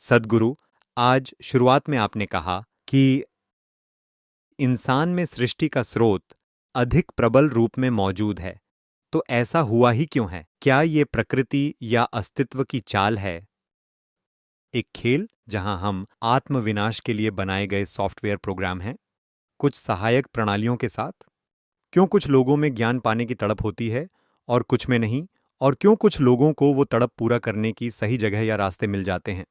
सद्गुरु, आज शुरुआत में आपने कहा कि इंसान में सृष्टि का स्रोत अधिक प्रबल रूप में मौजूद है। तो ऐसा हुआ ही क्यों है? क्या ये प्रकृति या अस्तित्व की चाल है? एक खेल जहां हम आत्मविनाश के लिए बनाए गए सॉफ्टवेयर प्रोग्राम हैं, कुछ सहायक प्रणालियों के साथ? क्यों कुछ लोगों में ज्ञान पाने की तड़प होती है और कुछ में नहीं? और क्यों कुछ लोगों को वो तड़प पूरा करने की सही जगह या रास्ते मिल जाते हैं?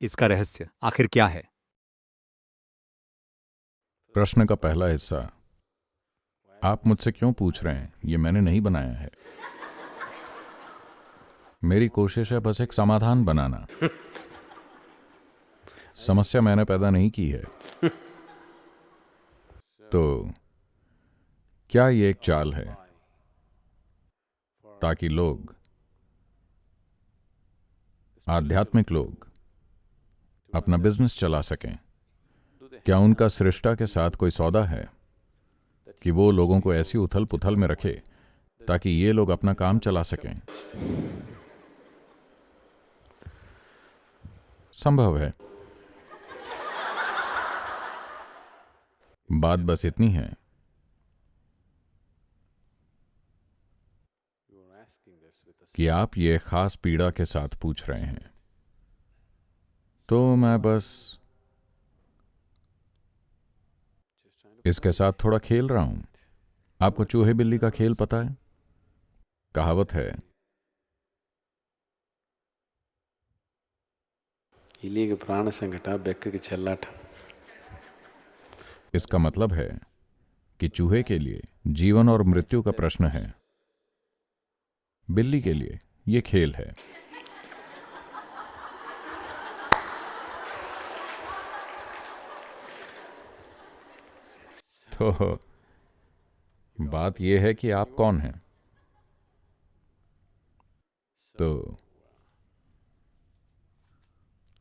इसका रहस्य आखिर क्या है? प्रश्न का पहला हिस्सा, आप मुझसे क्यों पूछ रहे हैं? ये मैंने नहीं बनाया है। मेरी कोशिश है बस एक समाधान बनाना। समस्या मैंने पैदा नहीं की है। तो क्या ये एक चाल है ताकि लोग, आध्यात्मिक लोग, अपना बिजनेस चला सकें? क्या उनका सृष्टा के साथ कोई सौदा है कि वो लोगों को ऐसी उथल पुथल में रखे ताकि ये लोग अपना काम चला सकें? संभव है। बात बस इतनी है कि आप ये खास पीड़ा के साथ पूछ रहे हैं। तो मैं बस इसके साथ थोड़ा खेल रहा हूं। आपको चूहे बिल्ली का खेल पता है? कहावत है, ಇಲಿಗೆ ಪ್ರಾಣ ಸಂಕಟ ಬೆಕ್ಕಗೆ ಚೆಲ್ಲಾಟ। इसका मतलब है कि चूहे के लिए जीवन और मृत्यु का प्रश्न है, बिल्ली के लिए ये खेल है। तो बात यह है कि आप कौन हैं? तो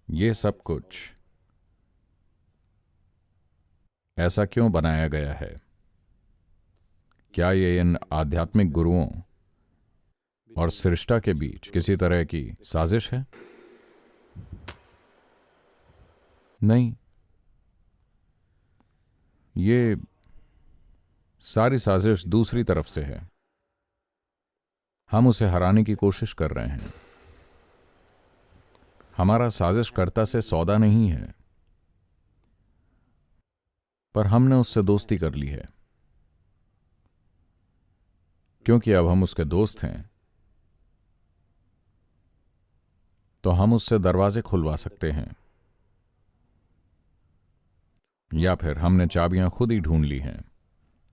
ये सब कुछ ऐसा क्यों बनाया गया है? क्या ये इन आध्यात्मिक गुरुओं और सृष्टा के बीच किसी तरह की साजिश है? नहीं, ये सारी साजिश दूसरी तरफ से है। हम उसे हराने की कोशिश कर रहे हैं। हमारा साजिशकर्ता से सौदा नहीं है, पर हमने उससे दोस्ती कर ली है। क्योंकि अब हम उसके दोस्त हैं, तो हम उससे दरवाजे खुलवा सकते हैं। या फिर हमने चाबियां खुद ही ढूंढ ली हैं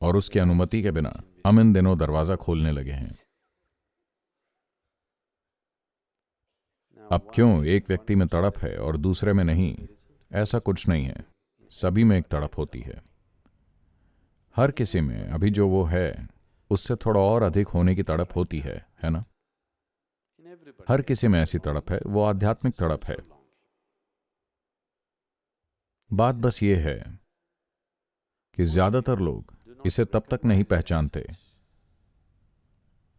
और उसकी अनुमति के बिना हम इन दिनों दरवाजा खोलने लगे हैं। अब क्यों एक व्यक्ति में तड़प है और दूसरे में नहीं? ऐसा कुछ नहीं है। सभी में एक तड़प होती है। हर किसी में अभी जो वो है उससे थोड़ा और अधिक होने की तड़प होती है ना? हर किसी में ऐसी तड़प है, वो आध्यात्मिक तड़प है। बात बस ये है कि ज्यादातर लोग इसे तब तक नहीं पहचानते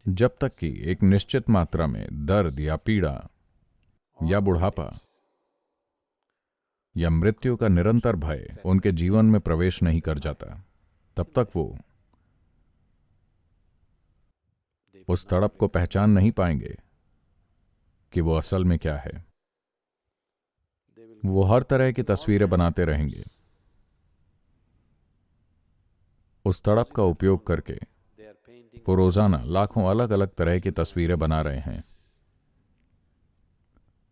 जब तक कि एक निश्चित मात्रा में दर्द या पीड़ा या बुढ़ापा या मृत्यु का निरंतर भय उनके जीवन में प्रवेश नहीं कर जाता। तब तक वो उस तड़प को पहचान नहीं पाएंगे कि वो असल में क्या है। वो हर तरह की तस्वीरें बनाते रहेंगे, उस तड़प का उपयोग करके वो रोजाना लाखों अलग अलग तरह की तस्वीरें बना रहे हैं।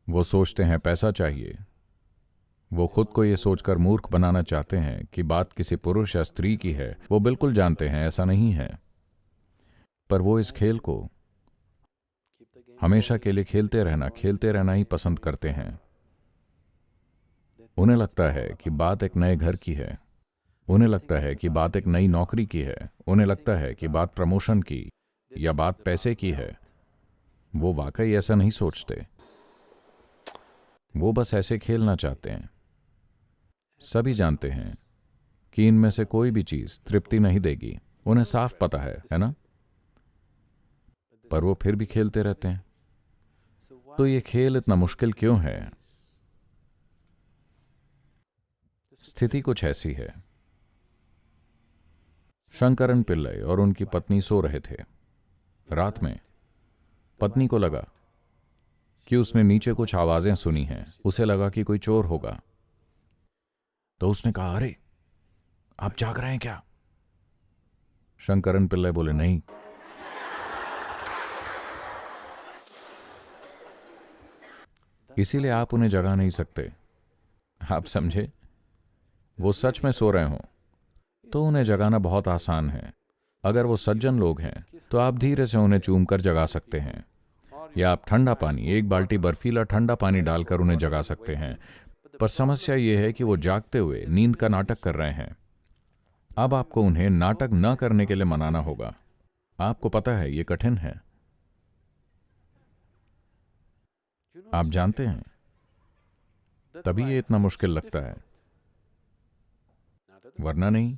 वो सोचते हैं पैसा चाहिए। वो खुद को ये सोचकर मूर्ख बनाना चाहते हैं कि बात किसी पुरुष या स्त्री की है। वो बिल्कुल जानते हैं ऐसा नहीं है, पर वो इस खेल को हमेशा के लिए खेलते रहना ही पसंद करते हैं। उन्हें लगता है कि बात एक नए घर की है। उन्हें लगता है कि बात एक नई नौकरी की है। उन्हें लगता है कि बात प्रमोशन की या बात पैसे की है। वो वाकई ऐसा नहीं सोचते। वो बस ऐसे खेलना चाहते हैं। सभी जानते हैं कि इनमें से कोई भी चीज तृप्ति नहीं देगी। उन्हें साफ पता है ना? पर वो फिर भी खेलते रहते हैं। तो ये खेल इतना मुश्किल क्यों है? स्थिति कुछ ऐसी है। शंकरन पिल्लई और उनकी पत्नी सो रहे थे। रात में पत्नी को लगा कि उसने नीचे कुछ आवाजें सुनी हैं। उसे लगा कि कोई चोर होगा, तो उसने कहा, अरे आप जाग रहे हैं क्या? शंकरन पिल्लई बोले, नहीं। इसीलिए आप उन्हें जगा नहीं सकते। आप समझे? वो सच में सो रहे हों तो उन्हें जगाना बहुत आसान है। अगर वो सज्जन लोग हैं तो आप धीरे से उन्हें चूम कर जगा सकते हैं, या आप ठंडा पानी, 1 बाल्टी बर्फीला ठंडा पानी डालकर उन्हें जगा सकते हैं। पर समस्या ये है कि वो जागते हुए नींद का नाटक कर रहे हैं। अब आपको उन्हें नाटक न करने के लिए मनाना होगा। आपको पता है ये कठिन है, आप जानते हैं, तभी ये इतना मुश्किल लगता है, वरना नहीं।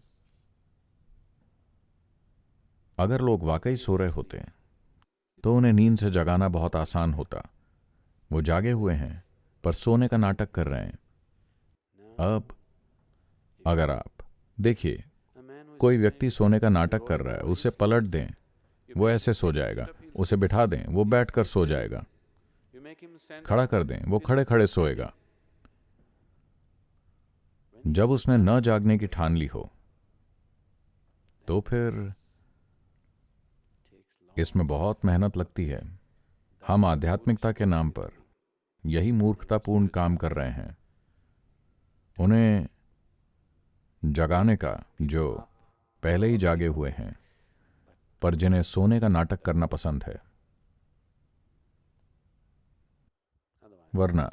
अगर लोग वाकई सो रहे होते तो उन्हें नींद से जगाना बहुत आसान होता। वो जागे हुए हैं पर सोने का नाटक कर रहे हैं। अब अगर आप देखिए, कोई व्यक्ति सोने का नाटक कर रहा है, उसे पलट दें, वो ऐसे सो जाएगा। उसे बिठा दें, वो बैठकर सो जाएगा। खड़ा कर दें, वो खड़े खड़े सोएगा। जब उसने न जागने की ठान ली हो तो फिर इसमें बहुत मेहनत लगती है। हम आध्यात्मिकता के नाम पर यही मूर्खतापूर्ण काम कर रहे हैं, उन्हें जगाने का जो पहले ही जागे हुए हैं, पर जिन्हें सोने का नाटक करना पसंद है। वरना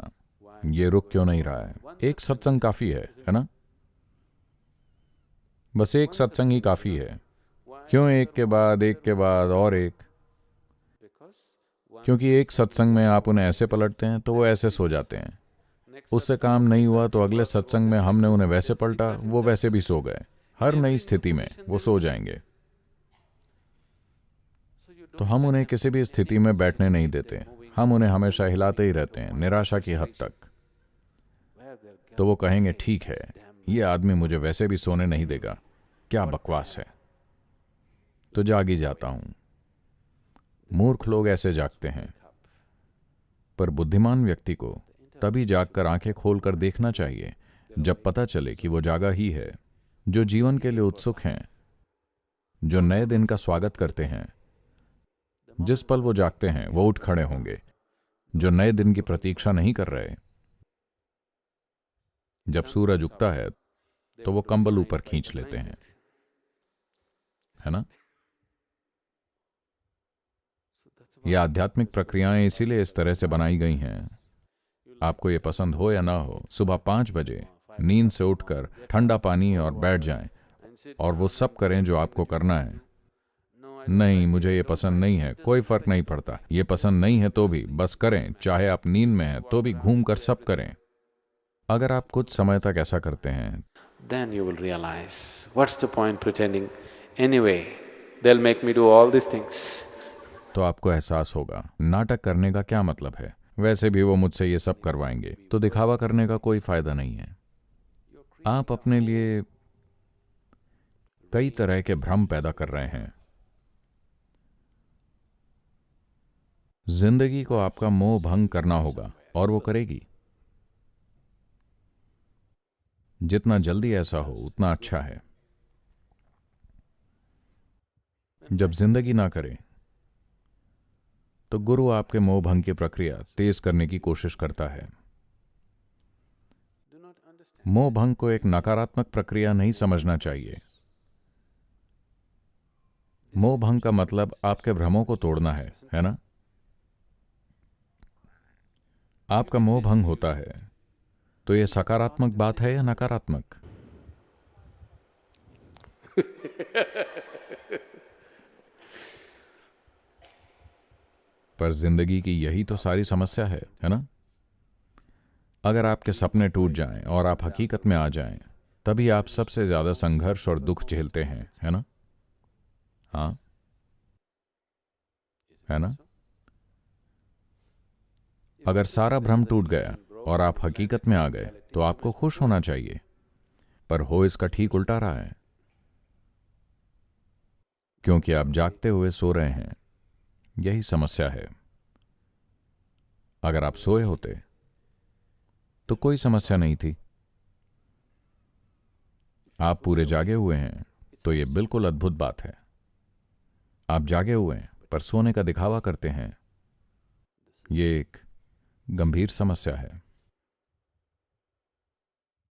ये रुक क्यों नहीं रहा है? एक सत्संग काफी है ना? बस एक सत्संग ही काफी है। क्यों एक के बाद और एक? क्योंकि एक सत्संग में आप उन्हें ऐसे पलटते हैं तो वो ऐसे सो जाते हैं। उससे काम नहीं हुआ तो अगले सत्संग में हमने उन्हें वैसे पलटा, वो वैसे भी सो गए। हर नई स्थिति में वो सो जाएंगे। तो हम उन्हें किसी भी स्थिति में बैठने नहीं देते। हम उन्हें हमेशा हिलाते ही रहते हैं, निराशा की हद तक। तो वो कहेंगे, ठीक है, ये आदमी मुझे वैसे भी सोने नहीं देगा, क्या बकवास है। तो जाग ही जाता हूं। मूर्ख लोग ऐसे जागते हैं, पर बुद्धिमान व्यक्ति को तभी जागकर आंखें खोलकर देखना चाहिए जब पता चले कि वो जागा ही है। जो जीवन के लिए उत्सुक हैं, जो नए दिन का स्वागत करते हैं, जिस पल वो जागते हैं वो उठ खड़े होंगे। जो नए दिन की प्रतीक्षा नहीं कर रहे, जब सूरज उगता है तो वो कंबल ऊपर खींच लेते हैं, है ना? ये आध्यात्मिक प्रक्रियाएं इसीलिए इस तरह से बनाई गई हैं। आपको ये पसंद हो या ना हो, सुबह 5 बजे नींद से उठकर ठंडा पानी और बैठ जाएं और वो सब करें जो आपको करना है। नहीं, मुझे ये पसंद नहीं है, कोई फर्क नहीं पड़ता। ये पसंद नहीं है तो भी बस करें। चाहे आप नींद में हैं तो भी घूम कर सब करें। अगर आप कुछ समय तक ऐसा करते हैं, Then you will realize, what's the point pretending? Anyway, they'll make me do all these things. तो आपको एहसास होगा, नाटक करने का क्या मतलब है? वैसे भी वो मुझसे ये सब करवाएंगे, तो दिखावा करने का कोई फायदा नहीं है। आप अपने लिए कई तरह के भ्रम पैदा कर रहे हैं। जिंदगी को आपका मोह भंग करना होगा और वो करेगी। जितना जल्दी ऐसा हो उतना अच्छा है। जब जिंदगी ना करे तो गुरु आपके मोह भंग की प्रक्रिया तेज करने की कोशिश करता है। मोह भंग को एक नकारात्मक प्रक्रिया नहीं समझना चाहिए। मोह भंग का मतलब आपके भ्रमों को तोड़ना है ना? आपका मोह भंग होता है तो यह सकारात्मक बात है या नकारात्मक? पर जिंदगी की यही तो सारी समस्या है ना? अगर आपके सपने टूट जाएं और आप हकीकत में आ जाएं, तभी आप सबसे ज्यादा संघर्ष और दुख झेलते हैं, है ना? हाँ, है ना? अगर सारा भ्रम टूट गया और आप हकीकत में आ गए तो आपको खुश होना चाहिए। पर हो इसका ठीक उल्टा रहा है, क्योंकि आप जागते हुए सो रहे हैं। यही समस्या है। अगर आप सोए होते तो कोई समस्या नहीं थी। आप पूरे जागे हुए हैं तो यह बिल्कुल अद्भुत बात है। आप जागे हुए हैं पर सोने का दिखावा करते हैं। यह एक गंभीर समस्या है।